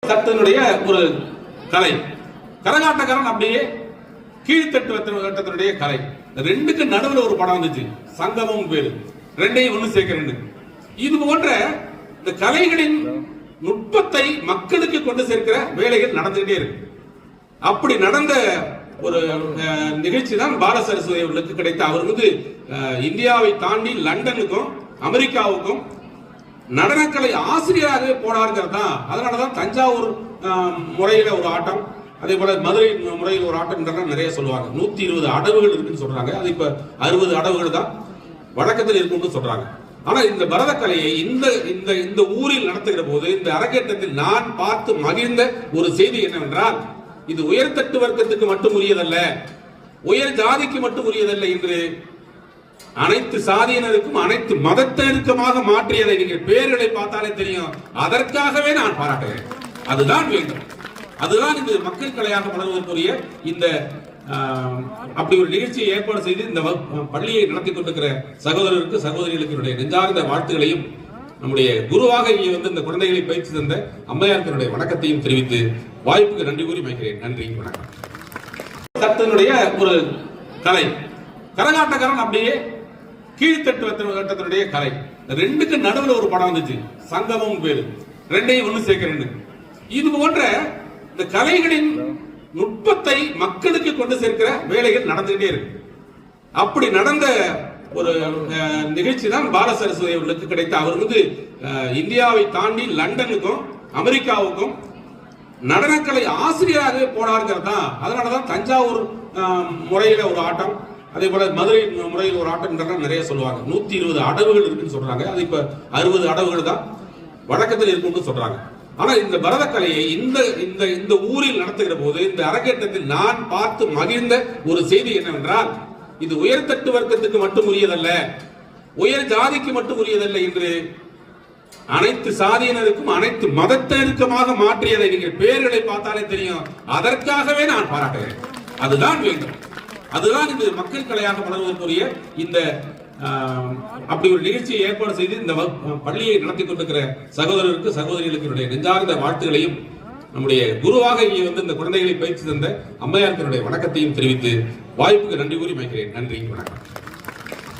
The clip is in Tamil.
சட்டத்தினுடைய ஒரு கலை. கரகாட்டக்காரன் அப்படியே கீழ்த்தட்டு வட்டத்தினுடைய கலை. ரெண்டுக்கு நடுவில் ஒரு படம் வந்துச்சு, சங்கமம் பேரு, ரெண்டையும் ஒண்ணு சேர்க்கிறேன். இது போன்ற இந்த கலைகளின் நுட்பத்தை மக்களுக்கு கொண்டு சேர்க்கிற வேலைகள் நடந்துகிட்டே இருக்கு. அப்படி நடந்த ஒரு நிகழ்ச்சி தான் பால சரஸ்வதி அவர்களுக்கு கிடைத்த. அவர் வந்து இந்தியாவை தாண்டி லண்டனுக்கும் அமெரிக்காவுக்கும் நடனக்கலை ஆசிரியராகவே போனாருங்கிறது தான். அதனாலதான் தஞ்சாவூர் முறையில ஒரு ஆட்டம், அதே போல மதுரை முறையில் ஒரு ஆட்டம் நிறைய சொல்லுவாங்க. 120 அடவுகள் இருக்குன்னு சொல்றாங்க. அது இப்ப 60 அடவுகள் தான் வழக்கத்தில் இருக்குன்னு சொல்றாங்க. ஆனா இந்த பரதக்கலையை இந்த இந்த இந்த ஊரில் நடத்துகிற போது, இந்த அரங்கேற்றத்தில் நான் பார்த்து மகிழ்ந்த ஒரு செய்தி என்னவென்றால், இது உயர்தட்டு வர்க்கத்துக்கு மட்டும் உரியதல்ல, உயர் ஜாதிக்கு மட்டும் உரியதல்ல என்று அனைத்து சாதியினருக்கும் அனைத்து மதத்தினருக்குமாக மாற்றியதை நீங்கள் பேர்களை பார்த்தாலே தெரியும். அதற்காகவே நான் பாராட்டுகிறேன். அதுதான் வேண்டும். அதுதான் இந்த மக்கள் கலையாக வளர்வதற்குரிய இந்த அப்படி ஒரு நிகழ்ச்சியை ஏற்பாடு செய்து இந்த பள்ளியை நடத்தி கொண்டிருக்கிற சகோதரருக்கு சகோதரிகளுக்கு என்னுடைய நெஞ்சார்ந்த வாழ்த்துக்களையும், நம்முடைய குருவாக இங்கே வந்து இந்த குழந்தைகளை பயிற்சி தந்த அம்மையாருடைய வணக்கத்தையும் தெரிவித்து வாய்ப்புக்கு நன்றி கூறி வைக்கிறேன். நன்றி, வணக்கம். சட்டத்தினுடைய ஒரு கலை. கரகாட்டக்காரன் அப்படியே கீழ்த்தட்டு வட்டத்தினுடைய கலை. ரெண்டுக்கு நடுவில் ஒரு படம் வந்துச்சு, சங்கமம் பேரு, ரெண்டையும் ஒண்ணு சேர்க்கிறேன். இது போன்ற இந்த கலைகளின் நுட்பத்தை மக்களுக்கு கொண்டு சேர்க்கிற வேலைகள் நடந்துகிட்டே இருக்கு. அப்படி நடந்த ஒரு நிகழ்ச்சி தான் பால சரஸ்வதி அவர்களுக்கு கிடைத்த. அவர் வந்து இந்தியாவை தாண்டி லண்டனுக்கும் அமெரிக்காவுக்கும் நடனக்கலை ஆசிரியராகவே போனாருங்கிறது தான். அதனாலதான் தஞ்சாவூர் முறையில ஒரு ஆட்டம், அதே போல மதுரை முறையில் ஒரு ஆட்டம் நிறைய சொல்லுவாங்க. 120 அடவுகள் இருக்குன்னு சொல்றாங்க. அது இப்ப 60 அடவுகள் தான் வழக்கத்தில் இருக்குன்னு சொல்றாங்க. ஆனா இந்த பரதக்கலையை இந்த இந்த இந்த ஊரில் நடத்துகிற போது, இந்த அரங்கேற்றத்தில் நான் பார்த்து மகிழ்ந்த ஒரு செய்தி என்னவென்றால், இது உயர்தட்டு வர்க்கத்துக்கு மட்டும் உரியதல்ல, உயர் ஜாதிக்கு மட்டும் உரியதல்ல என்று அனைத்து சாதியினருக்கும் அனைத்து மதத்தினருக்குமாக மாற்றியதை நீங்கள் பேர்களை பார்த்தாலே தெரியும். அதற்காகவே நான் பாராட்டுகிறேன். அதுதான் வேண்டும். அதுதான் இந்த மக்கள் கலையாக வளர்வதற்குரிய இந்த அப்படி ஒரு நிகழ்ச்சியை ஏற்பாடு செய்து இந்த பள்ளியை நடத்தி கொண்டிருக்கிற சகோதரருக்கு சகோதரிகளுக்கு என்னுடைய நெஞ்சார்ந்த வாழ்த்துக்களையும், நம்முடைய குருவாக இங்கே வந்து இந்த குழந்தைகளை பயிற்சி தந்த அம்மையாருடைய வணக்கத்தையும் தெரிவித்து வாய்ப்புக்கு நன்றி கூறி வைக்கிறேன். நன்றி, வணக்கம்.